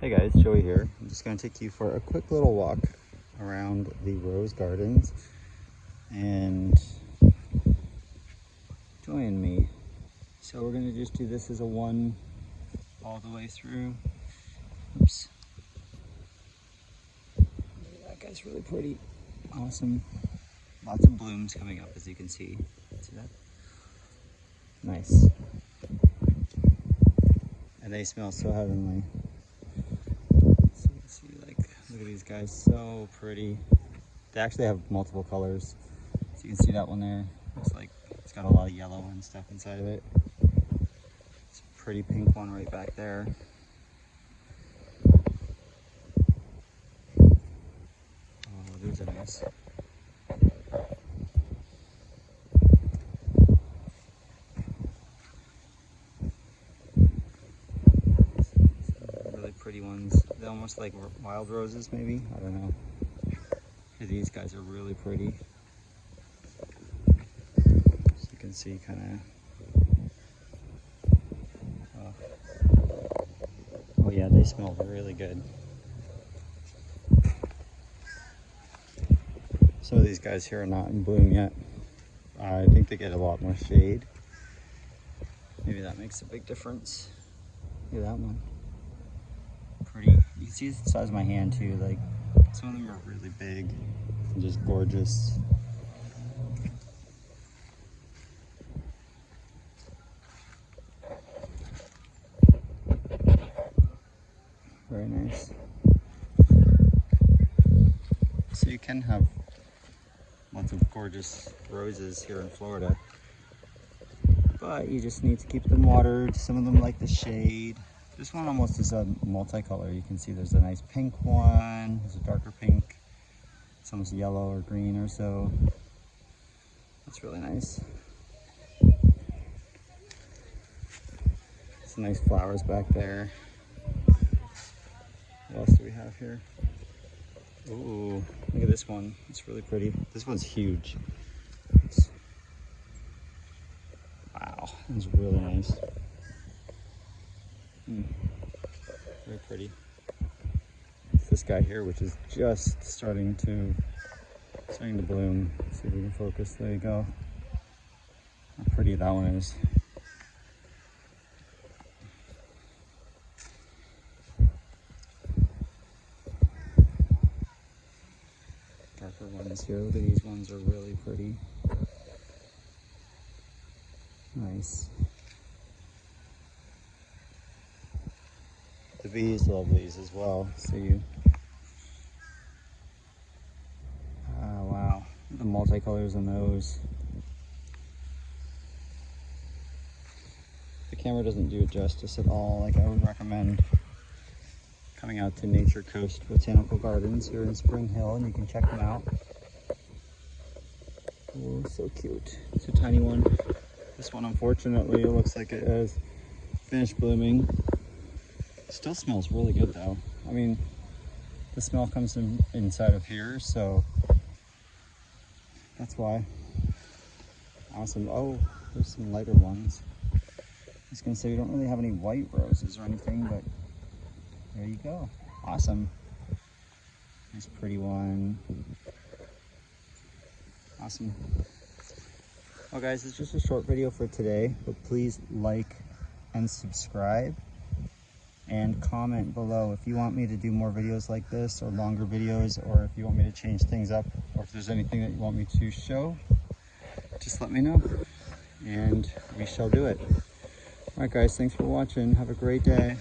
Hey guys, Joey here. I'm just going to take you for a quick little walk around the rose gardens and join me. So we're going to just do this as a one all the way through. Oops. That guy's really pretty. Awesome. Lots of blooms coming up, as you can see. See that? Nice. And they smell so heavenly. Look at these guys, so pretty. They actually have multiple colors. So you can see that one there. Looks like it's got a lot of yellow and stuff inside of it. It's a pretty pink one right back there. Oh, these are nice. Really pretty ones. They're almost like wild roses, maybe? I don't know. These guys are really pretty. So you can see kind of, oh yeah, they smell really good. Some of these guys here are not in bloom yet. I think they get a lot more shade. Maybe that makes a big difference. Look at that one. Pretty. You can see the size of my hand too. Like, some of them are really big and just gorgeous. Very nice. So you can have lots of gorgeous roses here in Florida, but you just need to keep them watered. Some of them like the shade. This one almost is a multicolor. You can see there's a nice pink one, there's a darker pink, it's almost yellow or green or so. That's really nice. Some nice flowers back there. What else do we have here? Ooh, look at this one. It's really pretty. This one's huge. Wow, that's really nice. Very pretty. It's this guy here, which is just starting to bloom. Let's see if we can focus. There you go. How pretty that one is. Darker ones here. Look at these ones, are really pretty. Nice. The bees love these as well. See, wow, the multicolors in those. The camera doesn't do it justice at all. Like, I would recommend coming out to Nature Coast Botanical Gardens here in Spring Hill, and you can check them out. Oh, so cute. It's a tiny one. This one, unfortunately, it looks like it has finished blooming. Still smells really good though. I mean, the smell comes inside of here, so that's why. Awesome. Oh, there's some lighter ones. I was gonna say we don't really have any white roses or anything, but there you go. Awesome. Nice pretty one. Awesome. Well guys, it's just a short video for today, but please like and subscribe. And comment below if you want me to do more videos like this, or longer videos, or if you want me to change things up, or if there's anything that you want me to show, just let me know and we shall do it. All right guys, thanks for watching. Have a great day.